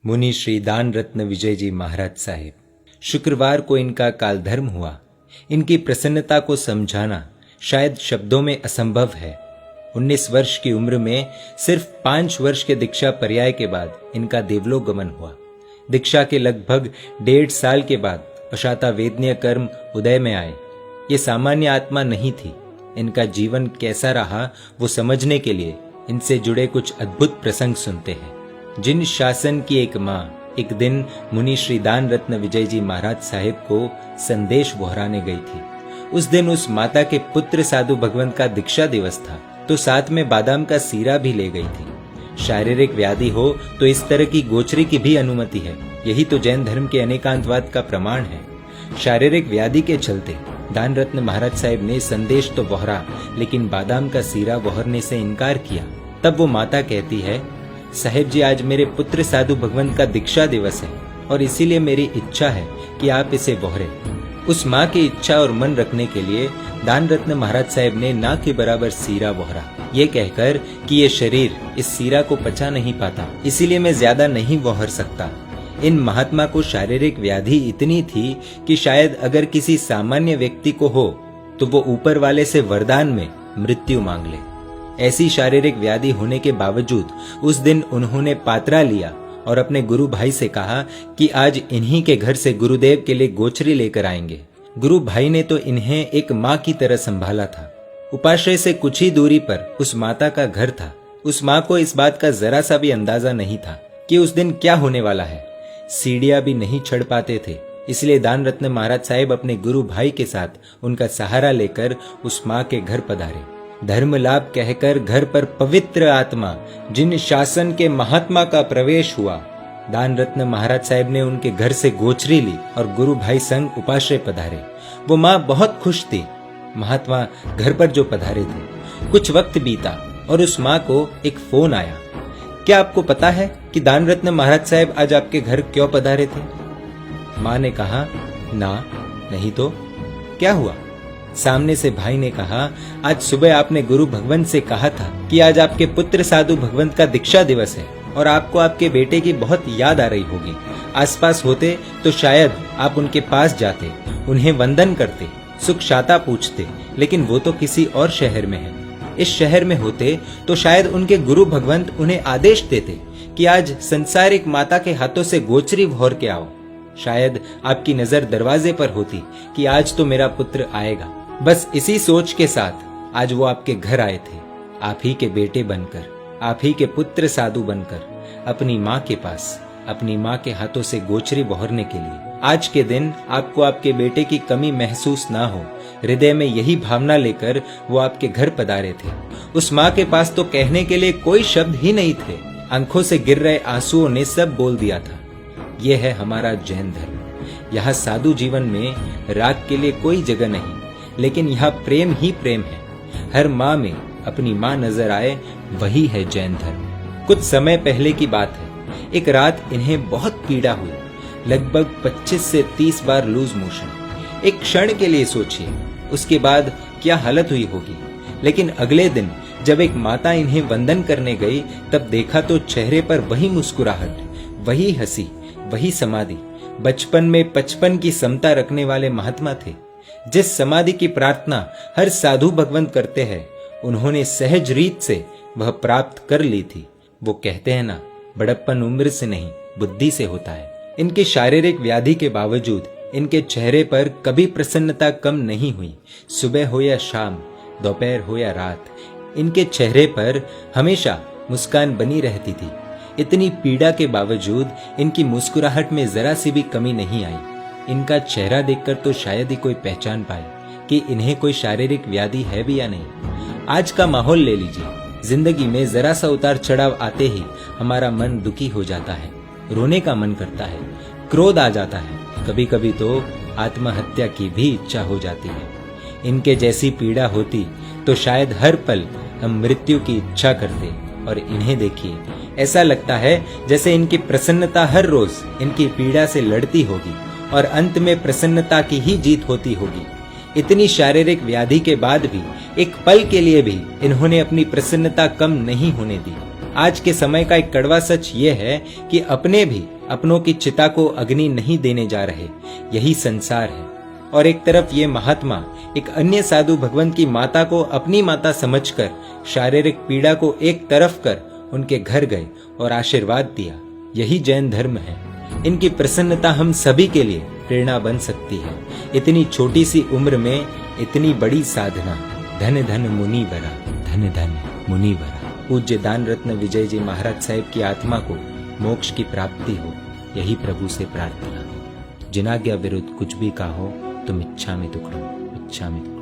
मुनि श्री दान रत्न विजय जी महाराज साहेब। शुक्रवार को इनका काल धर्म हुआ। इनकी प्रसन्नता को समझाना शायद शब्दों में असंभव है। 19 वर्ष की उम्र में सिर्फ 5 वर्ष के दीक्षा पर्याय के बाद इनका देवलोक गमन हुआ। दीक्षा के लगभग 1.5 साल के बाद अशाता वेदनीय कर्म उदय में आए। ये सामान्य आत्मा नहीं थी। इनका जीवन कैसा रहा वो समझने के लिए इनसे जुड़े कुछ अद्भुत प्रसंग सुनते हैं। जिन शासन की एक माँ एक दिन मुनि श्री दान रत्न विजय जी महाराज साहेब को संदेश बोहराने गई थी। उस दिन उस माता के पुत्र साधु भगवंत का दीक्षा दिवस था, तो साथ में बादाम का सीरा भी ले गई थी। शारीरिक व्याधि हो तो इस तरह की गोचरी की भी अनुमति है। यही तो जैन धर्म के अनेकांतवाद का प्रमाण है। शारीरिक व्याधि के चलते दान रत्न महाराज साहेब ने संदेश तो बोहरा, लेकिन बादाम का सीरा बोहरने से इनकार किया। तब वो माता कहती है, साहेब जी, आज मेरे पुत्र साधु भगवंत का दीक्षा दिवस है और इसीलिए मेरी इच्छा है कि आप इसे बोहरे। उस माँ की इच्छा और मन रखने के लिए दान रत्न महाराज साहेब ने ना के बराबर सीरा बोहरा, ये कहकर कि ये शरीर इस सीरा को पचा नहीं पाता, इसीलिए मैं ज्यादा नहीं बोहर सकता। इन महात्मा को शारीरिक व्याधि इतनी थी कि शायद अगर किसी सामान्य व्यक्ति को हो तो वो ऊपर वाले से वरदान में मृत्यु मांग ले। ऐसी शारीरिक व्याधि होने के बावजूद उस दिन उन्होंने पात्रा लिया और अपने गुरु भाई से कहा कि आज इन्हीं के घर से गुरुदेव के लिए गोचरी लेकर आएंगे। गुरु भाई ने तो इन्हें एक माँ की तरह संभाला था। उपाश्रय से कुछ ही दूरी पर उस माता का घर था। उस माँ को इस बात का जरा सा भी अंदाजा नहीं था कि उस दिन क्या होने वाला है। सीढ़ियां भी नहीं चढ़ पाते थे, इसलिए दान रत्न महाराज साहेब अपने गुरु भाई के साथ उनका सहारा लेकर उस माँ के घर पधारे। धर्म लाभ कहकर घर पर पवित्र आत्मा जिन शासन के महात्मा का प्रवेश हुआ, दान रत्न महाराज साहेब ने उनके घर से गोचरी ली और गुरु भाई संग उपाश्रय पधारे। वो माँ बहुत खुश थी। महात्मा घर पर जो पधारे थे, कुछ वक्त बीता और उस माँ को एक फोन आया। क्या आपको पता है कि दान रत्न महाराज साहेब आज आपके घर क्यों पधारे थे? माँ ने कहा, ना, नहीं तो क्या हुआ? सामने से भाई ने कहा, आज सुबह आपने गुरु भगवंत से कहा था कि आज आपके पुत्र साधु भगवंत का दीक्षा दिवस है और आपको आपके बेटे की बहुत याद आ रही होगी। आसपास होते तो शायद आप उनके पास जाते, उन्हें वंदन करते, सुख शाता पूछते, लेकिन वो तो किसी और शहर में है। इस शहर में होते तो शायद उनके गुरु भगवंत उन्हें आदेश देते कि आज संसारिक माता के हाथों से गोचरी भोर के आओ। शायद आपकी नजर दरवाजे पर होती कि आज तो मेरा पुत्र आएगा। बस इसी सोच के साथ आज वो आपके घर आए थे, आप ही के बेटे बनकर, आप ही के पुत्र साधु बनकर, अपनी माँ के पास, अपनी माँ के हाथों से गोचरी बहोरने के लिए। आज के दिन आपको आपके बेटे की कमी महसूस ना हो, हृदय में यही भावना लेकर वो आपके घर पधारे थे। उस माँ के पास तो कहने के लिए कोई शब्द ही नहीं थे। आंखों से गिर रहे आंसुओं ने सब बोल दिया था। ये है हमारा जैन धर्म। यहाँ साधु जीवन में राग के लिए कोई जगह नहीं, लेकिन यहाँ प्रेम ही प्रेम है। हर माँ में अपनी माँ नजर आए, वही है जैन धर्म। कुछ समय पहले की बात है। एक रात इन्हें बहुत पीड़ा हुई, लगभग 25 से 30 बार लूज मोशन। एक क्षण के लिए सोचिए उसके बाद क्या हालत हुई होगी। लेकिन अगले दिन जब एक माता इन्हें वंदन करने गई, तब देखा तो चेहरे पर वही मुस्कुराहट, वही हंसी, वही समाधि। बचपन में 55 की समता रखने वाले महात्मा थे। जिस समाधि की प्रार्थना हर साधु भगवंत करते हैं, उन्होंने सहज रीत से वह प्राप्त कर ली थी। वो कहते हैं ना, बड़प्पन उम्र से नहीं बुद्धि से होता है। इनकी शारीरिक व्याधि के बावजूद इनके चेहरे पर कभी प्रसन्नता कम नहीं हुई। सुबह हो या शाम, दोपहर हो या रात, इनके चेहरे पर हमेशा मुस्कान बनी रहती थी। इतनी पीड़ा के बावजूद इनकी मुस्कुराहट में जरा सी भी कमी नहीं आई। इनका चेहरा देखकर तो शायद ही कोई पहचान पाए कि इन्हें कोई शारीरिक व्याधि है भी या नहीं। आज का माहौल ले लीजिए। जिंदगी में जरा सा उतार चढ़ाव आते ही हमारा मन दुखी हो जाता है, रोने का मन करता है, क्रोध आ जाता है, कभी कभी तो आत्महत्या की भी इच्छा हो जाती है। इनके जैसी पीड़ा होती तो शायद हर पल हम मृत्यु की इच्छा करते, और इन्हें देखिए, ऐसा लगता है जैसे इनकी प्रसन्नता हर रोज इनकी पीड़ा से लड़ती होगी और अंत में प्रसन्नता की ही जीत होती होगी। इतनी शारीरिक व्याधि के बाद भी एक पल के लिए भी इन्होंने अपनी प्रसन्नता कम नहीं होने दी। आज के समय का एक कड़वा सच ये है कि अपने भी अपनों की चिता को अग्नि नहीं देने जा रहे, यही संसार है। और एक तरफ ये महात्मा एक अन्य साधु भगवंत की माता को अपनी माता समझकर शारीरिक पीड़ा को एक तरफ कर उनके घर गए और आशीर्वाद दिया। यही जैन धर्म है। इनकी प्रसन्नता हम सभी के लिए प्रेरणा बन सकती है। इतनी छोटी सी उम्र में इतनी बड़ी साधना। धन धन मुनिवरा, धन धन मुनिवरा। पूज्य दान रत्न विजय जी महाराज साहिब की आत्मा को मोक्ष की प्राप्ति हो, यही प्रभु से प्रार्थना। जिनाज्ञा विरुद्ध कुछ भी कहो तुम इच्छा में दुखड़ो, इच्छा में